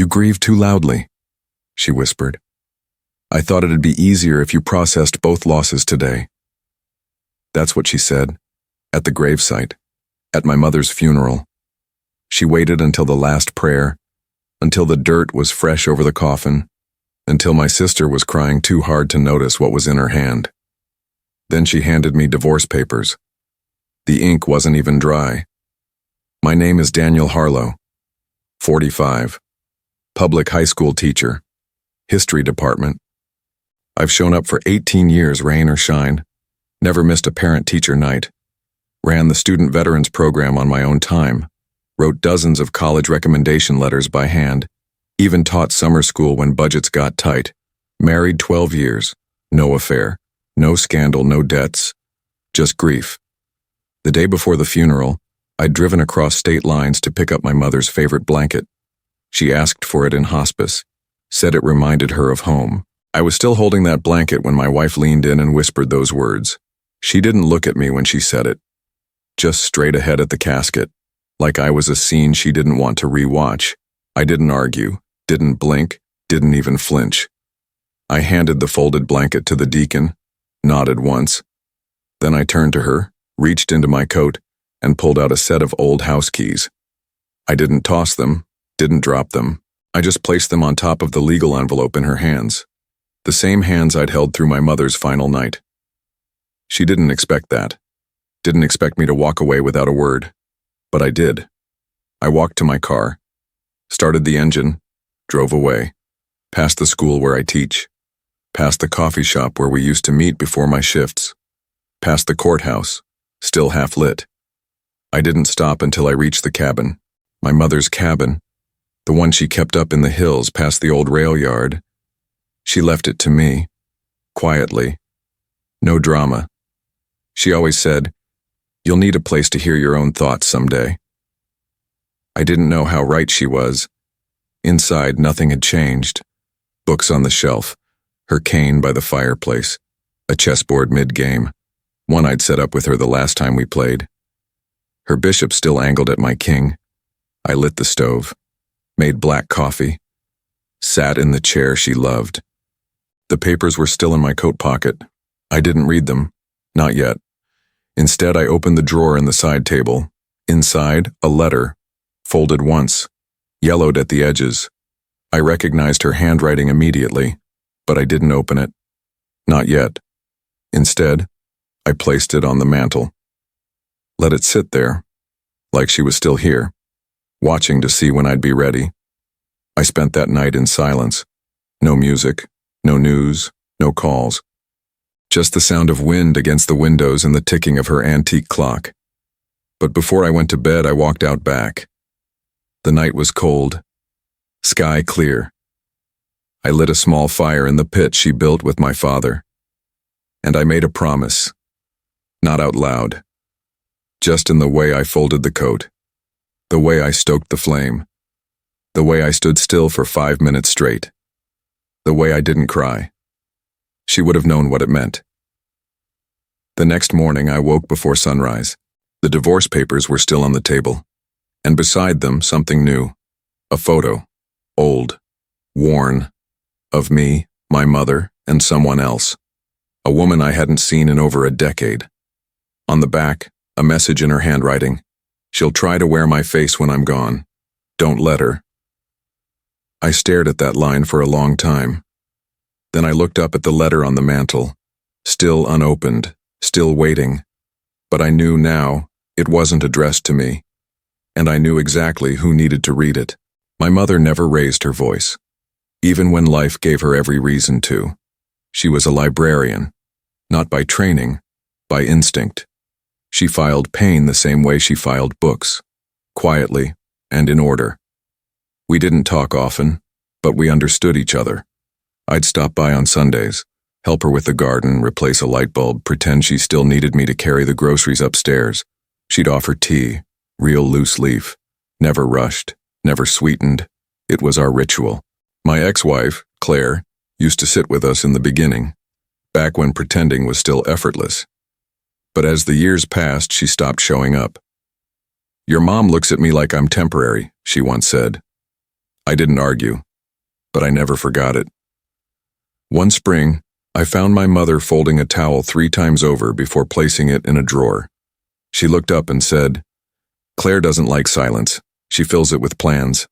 "You grieve too loudly," she whispered. "I thought it'd be easier if you processed both losses today." That's what she said, at the gravesite, at my mother's funeral. She waited until the last prayer, until the dirt was fresh over the coffin, until my sister was crying too hard to notice what was in her hand. Then she handed me divorce papers. The ink wasn't even dry. My name is Daniel Harlow, 45, public high school teacher, history department. I've shown up for 18 years, rain or shine, never missed a parent-teacher night, ran the student veterans program on my own time, wrote dozens of college recommendation letters by hand, even taught summer school when budgets got tight, married 12 years, no affair, no scandal, no debts, just grief. The day before the funeral, I'd driven across state lines to pick up my mother's favorite blanket. She asked for it in hospice, said it reminded her of home. I was still holding that blanket when my wife leaned in and whispered those words. She didn't look at me when she said it, just straight ahead at the casket, like I was a scene she didn't want to re-watch. I didn't argue, didn't blink, didn't even flinch. I handed the folded blanket to the deacon, nodded once. Then I turned to her, reached into my coat, and pulled out a set of old house keys. I didn't toss them, didn't drop them. I just placed them on top of the legal envelope in her hands, the same hands I'd held through my mother's final night. She didn't expect that, didn't expect me to walk away without a word, but I did. I walked to my car, started the engine, drove away, past the school where I teach, past the coffee shop where we used to meet before my shifts, past the courthouse, still half lit. I didn't stop until I reached the cabin, my mother's cabin, the one she kept up in the hills past the old rail yard. She left it to me, quietly, no drama. She always said, "You'll need a place to hear your own thoughts someday." I didn't know how right she was. Inside, nothing had changed. Books on the shelf, her cane by the fireplace, a chessboard mid-game, one I'd set up with her the last time we played. Her bishop still angled at my king. I lit the stove, made black coffee, sat in the chair she loved. The papers were still in my coat pocket. I didn't read them, not yet. Instead, I opened the drawer in the side table. Inside, a letter, folded once, yellowed at the edges. I recognized her handwriting immediately, but I didn't open it. Not yet. Instead, I placed it on the mantel. Let it sit there, like she was still here, watching to see when I'd be ready. I spent that night in silence. No music, no news, no calls. Just the sound of wind against the windows and the ticking of her antique clock. But before I went to bed, I walked out back. The night was cold, sky clear. I lit a small fire in the pit she built with my father. And I made a promise, not out loud, just in the way I folded the coat, the way I stoked the flame, the way I stood still for 5 minutes straight, the way I didn't cry. She would have known what it meant. The next morning, I woke before sunrise. The divorce papers were still on the table, and beside them, something new. A photo, old, worn, of me, my mother, and someone else. A woman I hadn't seen in over a decade. On the back, a message in her handwriting. "She'll try to wear my face when I'm gone. Don't let her." I stared at that line for a long time. Then I looked up at the letter on the mantel, still unopened, still waiting. But I knew now it wasn't addressed to me, and I knew exactly who needed to read it. My mother never raised her voice, even when life gave her every reason to. She was a librarian, not by training, by instinct. She filed pain the same way she filed books, quietly and in order. We didn't talk often, but we understood each other. I'd stop by on Sundays, help her with the garden, replace a light bulb, pretend she still needed me to carry the groceries upstairs. She'd offer tea, real loose leaf, never rushed, never sweetened. It was our ritual. My ex-wife, Claire, used to sit with us in the beginning, back when pretending was still effortless. But as the years passed, she stopped showing up. "Your mom looks at me like I'm temporary," she once said. I didn't argue, but I never forgot it. One spring, I found my mother folding a towel 3 times over before placing it in a drawer. She looked up and said, "Claire doesn't like silence. She fills it with plans."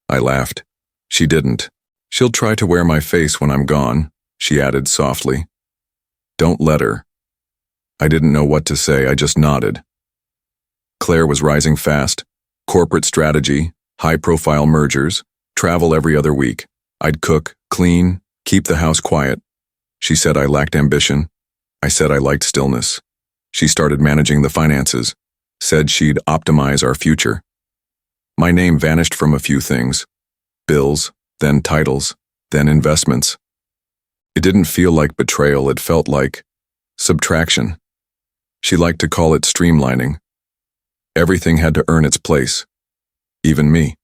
I laughed. She didn't. "She'll try to wear my face when I'm gone," she added softly. "Don't let her." I didn't know what to say, I just nodded. Claire was rising fast. Corporate strategy, high-profile mergers, travel every other week. I'd cook, clean, keep the house quiet. She said I lacked ambition. I said I liked stillness. She started managing the finances, said she'd optimize our future. My name vanished from a few things. Bills, then titles, then investments. It didn't feel like betrayal, it felt like subtraction. She liked to call it streamlining. Everything had to earn its place, even me.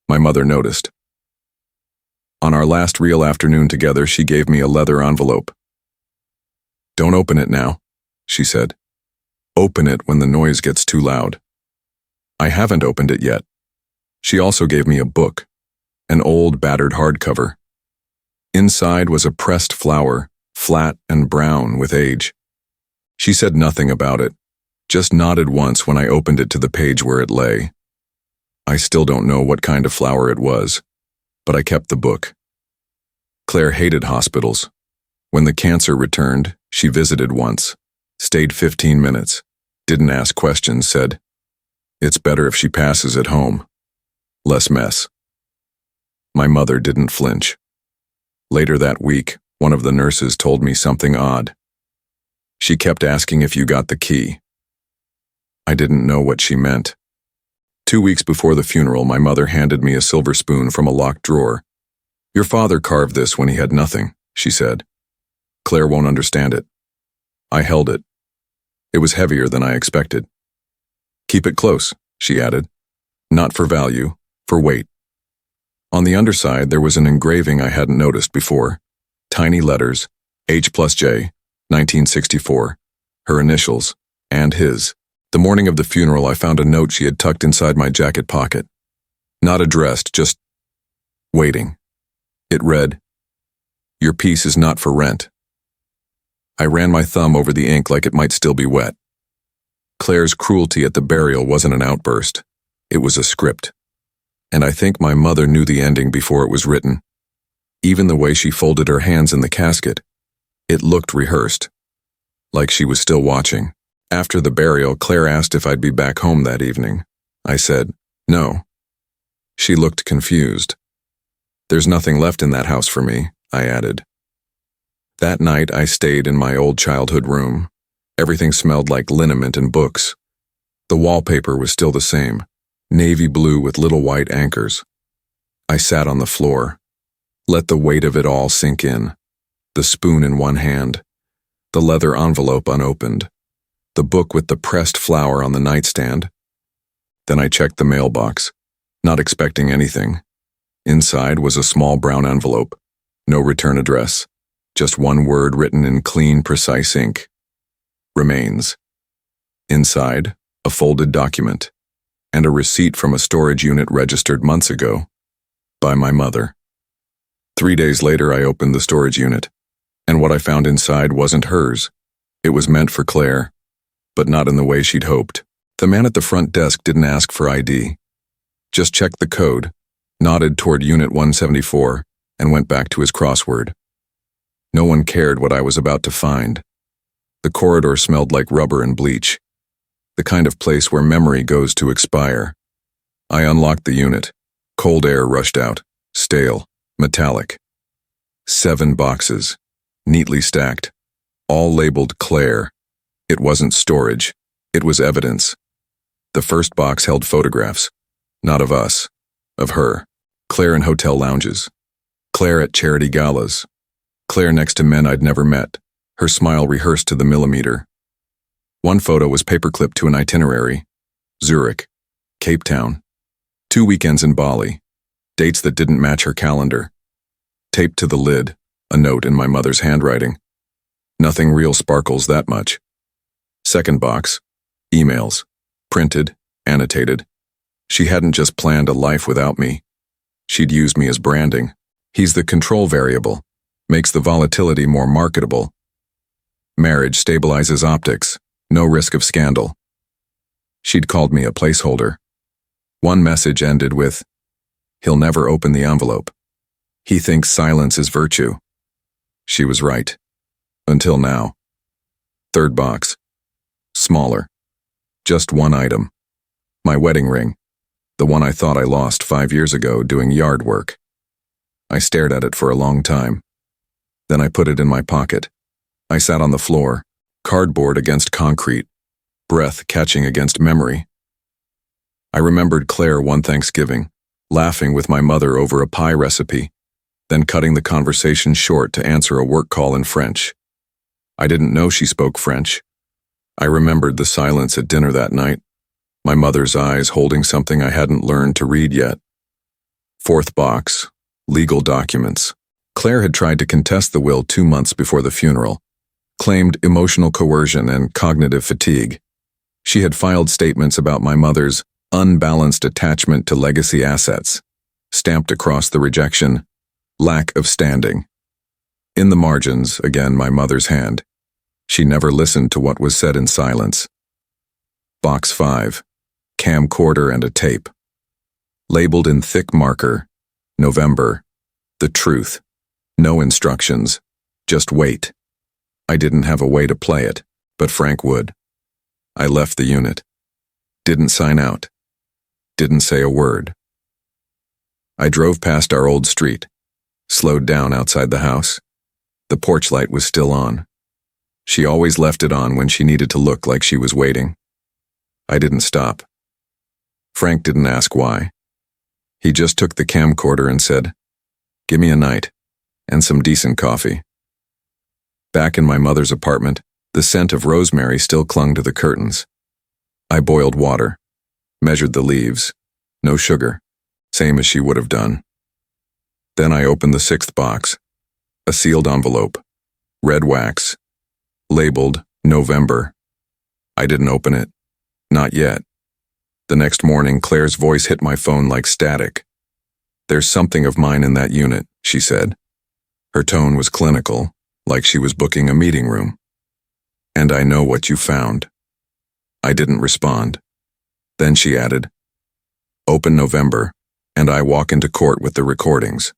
My mother noticed. On our last real afternoon together, she gave me a leather envelope. "Don't open it now," she said. "Open it when the noise gets too loud." I haven't opened it yet. She also gave me a book, an old battered hardcover. Inside was a pressed flower, flat and brown with age. She said nothing about it, just nodded once when I opened it to the page where it lay. I still don't know what kind of flower it was, but I kept the book. Claire hated hospitals. When the cancer returned, she visited once, stayed 15 minutes, didn't ask questions, said, "It's better if she passes at home. Less mess." My mother didn't flinch. Later that week, one of the nurses told me something odd. She kept asking if you got the key. I didn't know what she meant. 2 weeks before the funeral, my mother handed me a silver spoon from a locked drawer. "Your father carved this when he had nothing," she said. "Claire won't understand it." I held it. It was heavier than I expected. "Keep it close," she added. "Not for value, for weight." On the underside, there was an engraving I hadn't noticed before. Tiny letters, H+J, 1964, her initials, and his. The morning of the funeral, I found a note she had tucked inside my jacket pocket. Not addressed, just waiting. It read, "Your piece is not for rent." I ran my thumb over the ink like it might still be wet. Claire's cruelty at the burial wasn't an outburst. It was a script. And I think my mother knew the ending before it was written. Even the way she folded her hands in the casket, it looked rehearsed, like she was still watching. After the burial, Claire asked if I'd be back home that evening. I said, "No." She looked confused. "There's nothing left in that house for me," I added. That night, I stayed in my old childhood room. Everything smelled like liniment and books. The wallpaper was still the same, navy blue with little white anchors. I sat on the floor, let the weight of it all sink in. The spoon in one hand, the leather envelope unopened, the book with the pressed flower on the nightstand. Then I checked the mailbox, not expecting anything. Inside was a small brown envelope, no return address, just one word written in clean, precise ink. Remains. Inside, a folded document, and a receipt from a storage unit registered months ago by my mother. 3 days later, I opened the storage unit, and what I found inside wasn't hers. It was meant for Claire, but not in the way she'd hoped. The man at the front desk didn't ask for ID, just checked the code, nodded toward Unit 174, and went back to his crossword. No one cared what I was about to find. The corridor smelled like rubber and bleach, the kind of place where memory goes to expire. I unlocked the unit. Cold air rushed out, stale, metallic. 7 boxes, neatly stacked, all labeled Claire. It wasn't storage, it was evidence. The first box held photographs, not of us, of her. Claire in hotel lounges, Claire at charity galas, Claire next to men I'd never met, her smile rehearsed to the millimeter. One photo was paperclipped to an itinerary: Zurich, Cape Town, 2 weekends in Bali, dates that didn't match her calendar. Taped to the lid, a note in my mother's handwriting. Nothing real sparkles that much. Second box, emails, printed, annotated. She hadn't just planned a life without me. She'd used me as branding. He's the control variable, makes the volatility more marketable. Marriage stabilizes optics, no risk of scandal. She'd called me a placeholder. One message ended with, "He'll never open the envelope. He thinks silence is virtue." She was right. Until now. Third box. Smaller. Just one item. My wedding ring. The one I thought I lost 5 years ago doing yard work. I stared at it for a long time. Then I put it in my pocket. I sat on the floor, cardboard against concrete, breath catching against memory. I remembered Claire one Thanksgiving, laughing with my mother over a pie recipe, then cutting the conversation short to answer a work call in French. I didn't know she spoke French. I remembered the silence at dinner that night, my mother's eyes holding something I hadn't learned to read yet. Fourth box, legal documents. Claire had tried to contest the will 2 months before the funeral, claimed emotional coercion and cognitive fatigue. She had filed statements about my mother's unbalanced attachment to legacy assets, stamped across the rejection, lack of standing. In the margins, again my mother's hand. She never listened to what was said in silence. Box 5, camcorder and a tape. Labeled in thick marker, November, the truth. No instructions, just wait. I didn't have a way to play it, but Frank would. I left the unit. Didn't sign out. Didn't say a word. I drove past our old street, slowed down outside the house. The porch light was still on. She always left it on when she needed to look like she was waiting. I didn't stop. Frank didn't ask why. He just took the camcorder and said, "Give me a night, and some decent coffee." Back in my mother's apartment, the scent of rosemary still clung to the curtains. I boiled water, measured the leaves, no sugar, same as she would have done. Then I opened the 6th box, a sealed envelope, red wax, labeled November. I didn't open it, not yet. The next morning, Claire's voice hit my phone like static. "There's something of mine in that unit," she said. Her tone was clinical, like she was booking a meeting room. "And I know what you found." I didn't respond. Then she added, "Open November, and I walk into court with the recordings,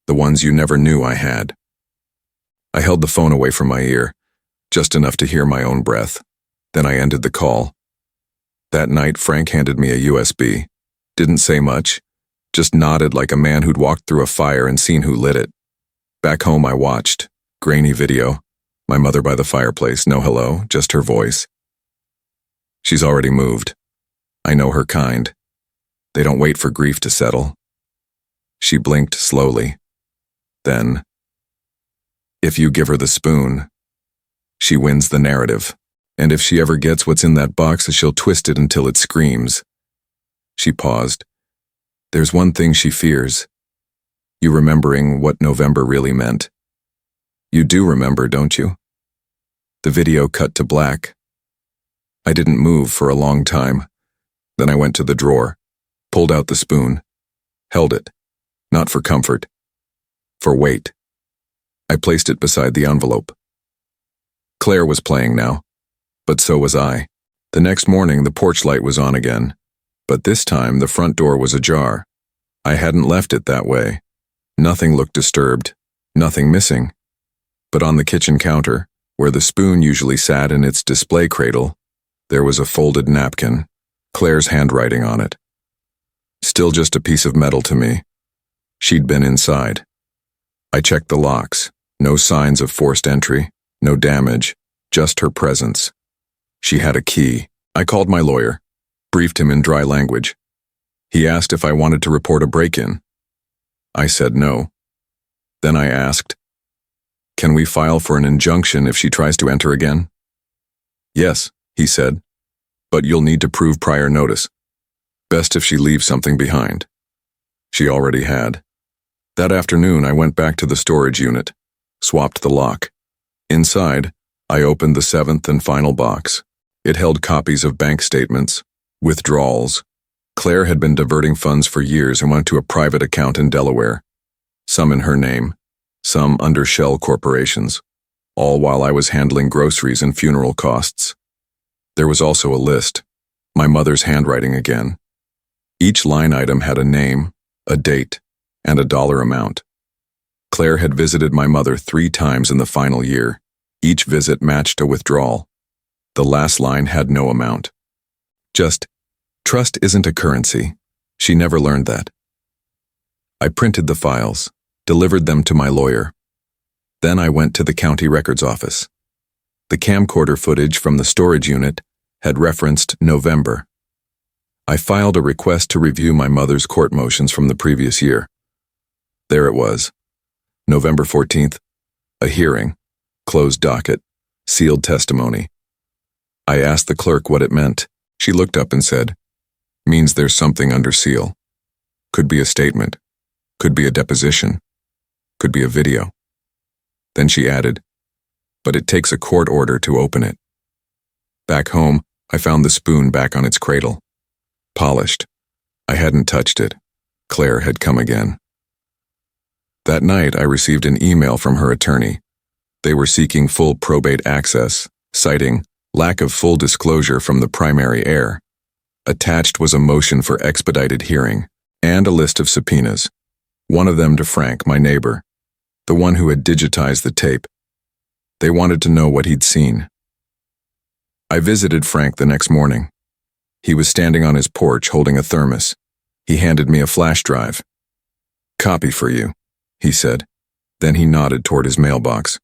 the ones you never knew I had." I held the phone away from my ear, just enough to hear my own breath. Then I ended the call. That night, Frank handed me a USB. Didn't say much, just nodded like a man who'd walked through a fire and seen who lit it. Back home, I watched. Grainy video. My mother by the fireplace, no hello, just her voice. She's already moved. I know her kind. They don't wait for grief to settle. She blinked slowly. Then, if you give her the spoon, she wins the narrative. And if she ever gets what's in that box, she'll twist it until it screams. She paused. There's one thing she fears. You remembering what November really meant. You do remember, don't you? The video cut to black. I didn't move for a long time. Then I went to the drawer, pulled out the spoon, held it, not for comfort, for weight. I placed it beside the envelope. Claire was playing now, but so was I. The next morning, the porch light was on again, but this time the front door was ajar. I hadn't left it that way. Nothing looked disturbed, nothing missing. But on the kitchen counter, where the spoon usually sat in its display cradle, there was a folded napkin, Claire's handwriting on it. Still just a piece of metal to me. She'd been inside. I checked the locks. No signs of forced entry, no damage, just her presence. She had a key. I called my lawyer, briefed him in dry language. He asked if I wanted to report a break-in. I said no. Then I asked, can we file for an injunction if she tries to enter again? Yes, he said, but you'll need to prove prior notice. Best if she leaves something behind. She already had. That afternoon, I went back to the storage unit, swapped the lock. Inside, I opened the 7th and final box. It held copies of bank statements, withdrawals, Claire had been diverting funds for years and went to a private account in Delaware, some in her name, some under shell corporations, all while I was handling groceries and funeral costs. There was also a list, my mother's handwriting again. Each line item had a name, a date, and a dollar amount. Claire had visited my mother 3 times in the final year. Each visit matched a withdrawal. The last line had no amount. Just, trust isn't a currency. She never learned that. I printed the files, delivered them to my lawyer. Then I went to the county records office. The camcorder footage from the storage unit had referenced November. I filed a request to review my mother's court motions from the previous year. There it was. November 14th, a hearing, closed docket, sealed testimony. I asked the clerk what it meant. She looked up and said, "Means there's something under seal. Could be a statement, could be a deposition, could be a video." Then she added, "But it takes a court order to open it." Back home, I found the spoon back on its cradle. Polished. I hadn't touched it. Claire had come again. That night, I received an email from her attorney. They were seeking full probate access, citing lack of full disclosure from the primary heir. Attached was a motion for expedited hearing and a list of subpoenas. One of them to Frank, my neighbor, the one who had digitized the tape. They wanted to know what he'd seen. I visited Frank the next morning. He was standing on his porch holding a thermos. He handed me a flash drive. "Copy for you," he said. Then he nodded toward his mailbox.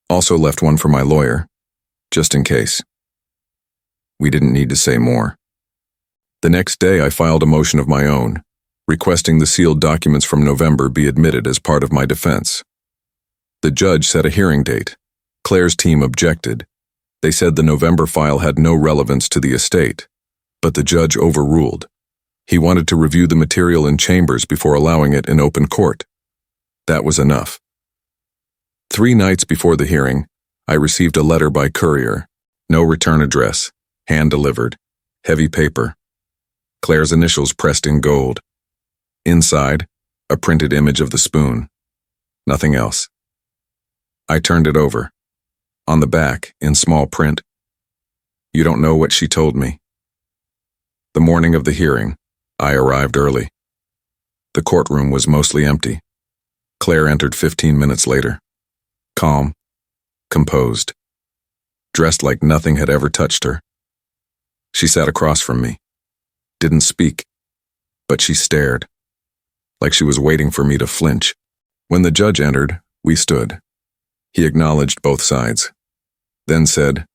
"Also left one for my lawyer, just in case." We didn't need to say more. The next day I filed a motion of my own, requesting the sealed documents from November be admitted as part of my defense. The judge set a hearing date. Claire's team objected. They said the November file had no relevance to the estate, but the judge overruled. He wanted to review the material in chambers before allowing it in open court. That was enough. 3 nights before the hearing, I received a letter by courier. No return address, hand-delivered, heavy paper. Claire's initials pressed in gold. Inside, a printed image of the spoon. Nothing else. I turned it over. On the back, in small print, "You don't know what she told me." The morning of the hearing, I arrived early. The courtroom was mostly empty. Claire entered 15 minutes later. Calm, composed, dressed like nothing had ever touched her. She sat across from me, didn't speak, but she stared, like she was waiting for me to flinch. When the judge entered, we stood. He acknowledged both sides, then said,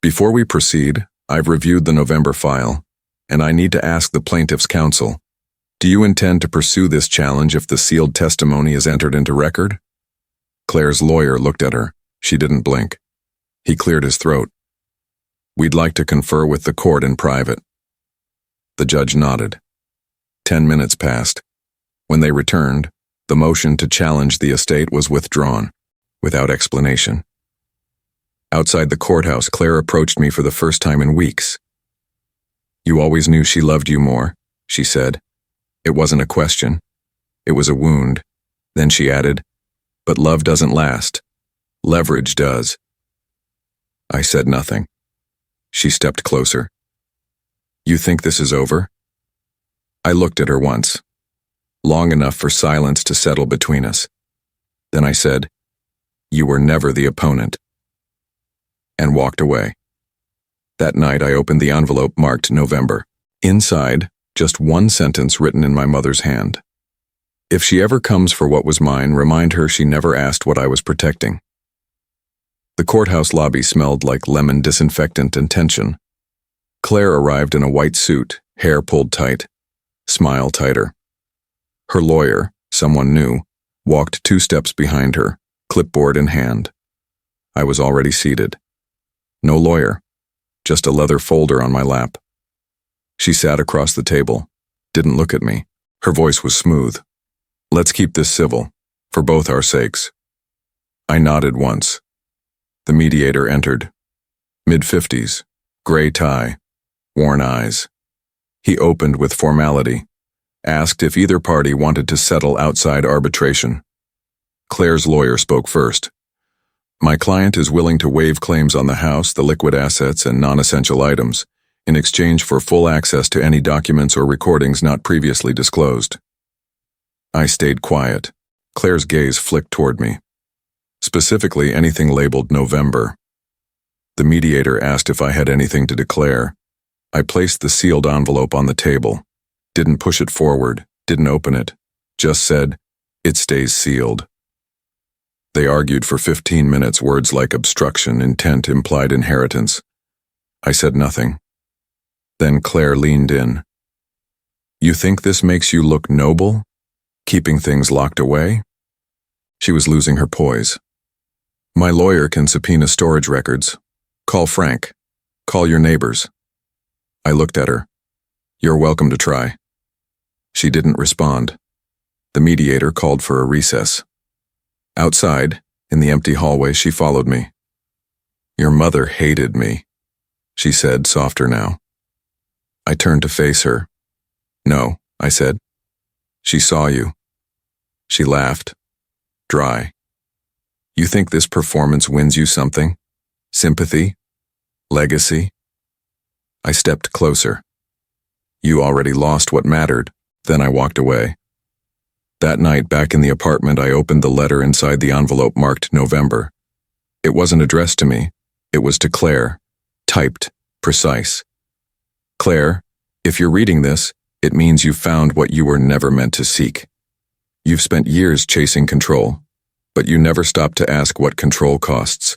"Before we proceed, I've reviewed the November file, and I need to ask the plaintiff's counsel, do you intend to pursue this challenge if the sealed testimony is entered into record?" Claire's lawyer looked at her. She didn't blink. He cleared his throat. "We'd like to confer with the court in private." The judge nodded. 10 minutes passed. When they returned, the motion to challenge the estate was withdrawn, without explanation. Outside the courthouse, Claire approached me for the first time in weeks. "You always knew she loved you more," she said. It wasn't a question. It was a wound. Then she added, "But love doesn't last. Leverage does." I said nothing. She stepped closer. "You think this is over?" I looked at her once, long enough for silence to settle between us. Then I said, "You were never the opponent," and walked away. That night I opened the envelope marked November. Inside, just one sentence written in my mother's hand. "If she ever comes for what was mine, remind her she never asked what I was protecting." The courthouse lobby smelled like lemon disinfectant and tension. Claire arrived in a white suit, hair pulled tight, smile tighter. Her lawyer, someone new, walked 2 steps behind her, clipboard in hand. I was already seated. No lawyer, just a leather folder on my lap. She sat across the table, didn't look at me. Her voice was smooth. "Let's keep this civil, for both our sakes." I nodded once. The mediator entered. Mid-50s, gray tie, worn eyes. He opened with formality, asked if either party wanted to settle outside arbitration. Claire's lawyer spoke first. My client is willing to waive claims on the house, the liquid assets, and non-essential items, in exchange for full access to any documents or recordings not previously disclosed. I stayed quiet. Claire's gaze flicked toward me. Specifically, anything labeled November. The mediator asked if I had anything to declare. I placed the sealed envelope on the table. Didn't push it forward, didn't open it. Just said, "It stays sealed." They argued for 15 minutes, words like obstruction, intent, implied inheritance. I said nothing. Then Claire leaned in. "You think this makes you look noble? Keeping things locked away?" She was losing her poise. "My lawyer can subpoena storage records. Call Frank. Call your neighbors." I looked at her. "You're welcome to try." She didn't respond. The mediator called for a recess. Outside, in the empty hallway, she followed me. "Your mother hated me," she said, softer now. I turned to face her. "No," I said. "She saw you." She laughed. Dry. "You think this performance wins you something? Sympathy? Legacy?" I stepped closer. "You already lost what mattered." Then I walked away. That night, back in the apartment, I opened the letter inside the envelope marked November. It wasn't addressed to me. It was to Claire. Typed. Precise. "Claire, if you're reading this, it means you've found what you were never meant to seek. You've spent years chasing control, but you never stopped to ask what control costs.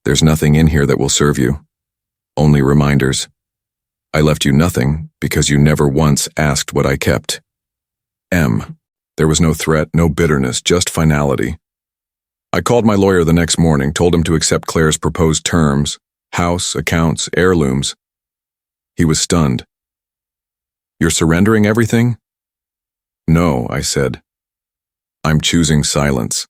There's nothing in here that will serve you. Only reminders. I left you nothing because you never once asked what I kept. M." There was no threat, no bitterness, just finality. I called my lawyer the next morning, told him to accept Claire's proposed terms, house, accounts, heirlooms. He was stunned. "You're surrendering everything?" "No," I said. "I'm choosing silence."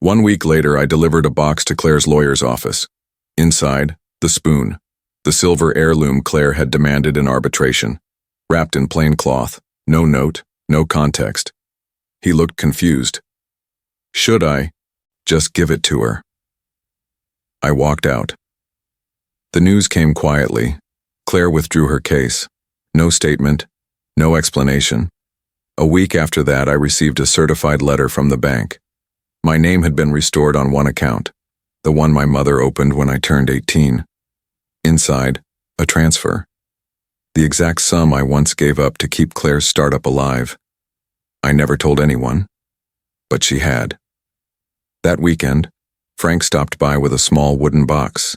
1 week later, I delivered a box to Claire's lawyer's office. Inside, the spoon, the silver heirloom Claire had demanded in arbitration, wrapped in plain cloth, no note, no context. He looked confused. Should I just give it to her? I walked out. The news came quietly. Claire withdrew her case. No statement, no explanation. A week after that, I received a certified letter from the bank. My name had been restored on one account, the one my mother opened when I turned 18. Inside, a transfer. The exact sum I once gave up to keep Claire's startup alive. I never told anyone, but she had. That weekend, Frank stopped by with a small wooden box.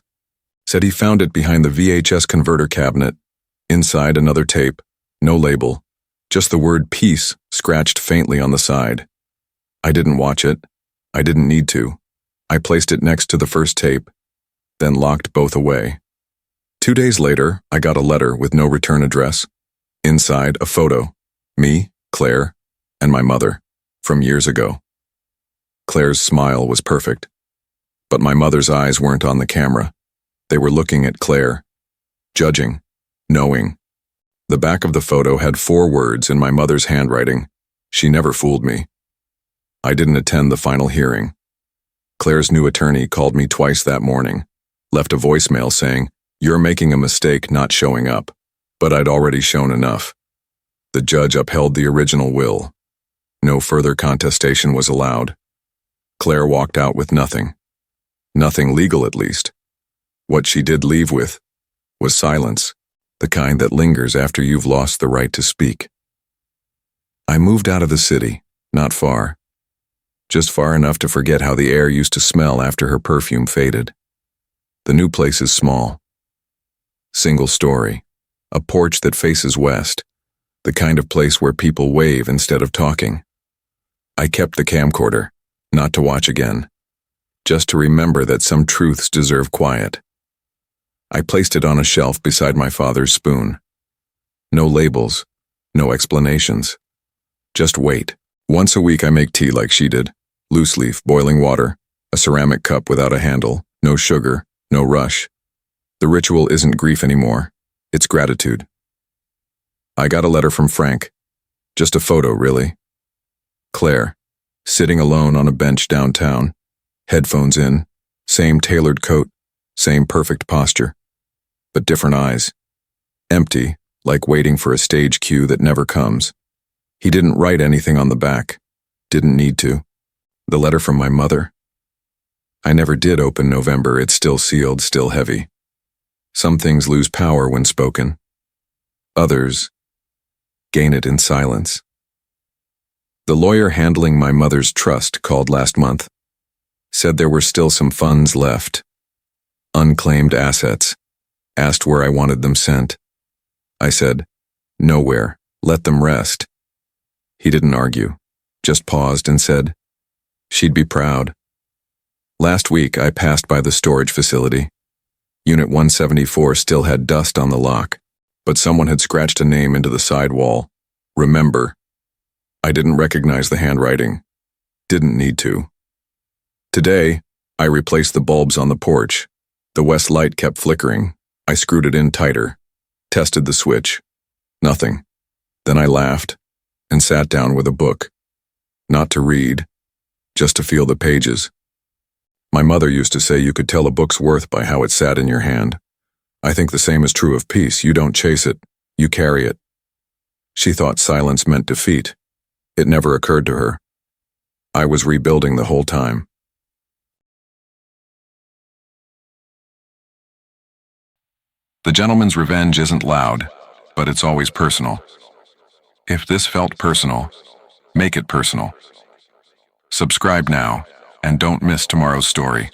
Said he found it behind the VHS converter cabinet. Inside, another tape, no label, just the word peace scratched faintly on the side. I didn't watch it. I didn't need to. I placed it next to the first tape, then locked both away. 2 days later, I got a letter with no return address. Inside, a photo. Me, Claire, and my mother, from years ago. Claire's smile was perfect, but my mother's eyes weren't on the camera. They were looking at Claire, judging, knowing. The back of the photo had 4 words in my mother's handwriting. She never fooled me. I didn't attend the final hearing. Claire's new attorney called me twice that morning, left a voicemail saying, "You're making a mistake not showing up," but I'd already shown enough. The judge upheld the original will. No further contestation was allowed. Claire walked out with nothing. Nothing legal, at least. What she did leave with was silence, the kind that lingers after you've lost the right to speak. I moved out of the city, not far. Just far enough to forget how the air used to smell after her perfume faded. The new place is small. Single story, a porch that faces west, the kind of place where people wave instead of talking. I kept the camcorder, not to watch again, just to remember that some truths deserve quiet. I placed it on a shelf beside my father's spoon. No labels, no explanations. Just wait. Once a week I make tea like she did. Loose leaf, boiling water, a ceramic cup without a handle, no sugar, no rush. The ritual isn't grief anymore. It's gratitude. I got a letter from Frank. Just a photo, really. Claire, sitting alone on a bench downtown, headphones in, same tailored coat, same perfect posture, but different eyes. Empty, like waiting for a stage cue that never comes. He didn't write anything on the back. Didn't need to. The letter from my mother. I never did open November. It's still sealed, still heavy. Some things lose power when spoken. Others gain it in silence. The lawyer handling my mother's trust called last month. Said there were still some funds left. Unclaimed assets. Asked where I wanted them sent. I said, nowhere. Let them rest. He didn't argue, just paused and said, she'd be proud. Last week, I passed by the storage facility. Unit 174 still had dust on the lock, but someone had scratched a name into the side wall. Remember. I didn't recognize the handwriting. Didn't need to. Today, I replaced the bulbs on the porch. The west light kept flickering. I screwed it in tighter. Tested the switch. Nothing. Then I laughed and sat down with a book. Not to read, just to feel the pages. My mother used to say you could tell a book's worth by how it sat in your hand. I think the same is true of peace. You don't chase it, you carry it. She thought silence meant defeat. It never occurred to her. I was rebuilding the whole time. The gentleman's revenge isn't loud, but it's always personal. If this felt personal, make it personal. Subscribe now, and don't miss tomorrow's story.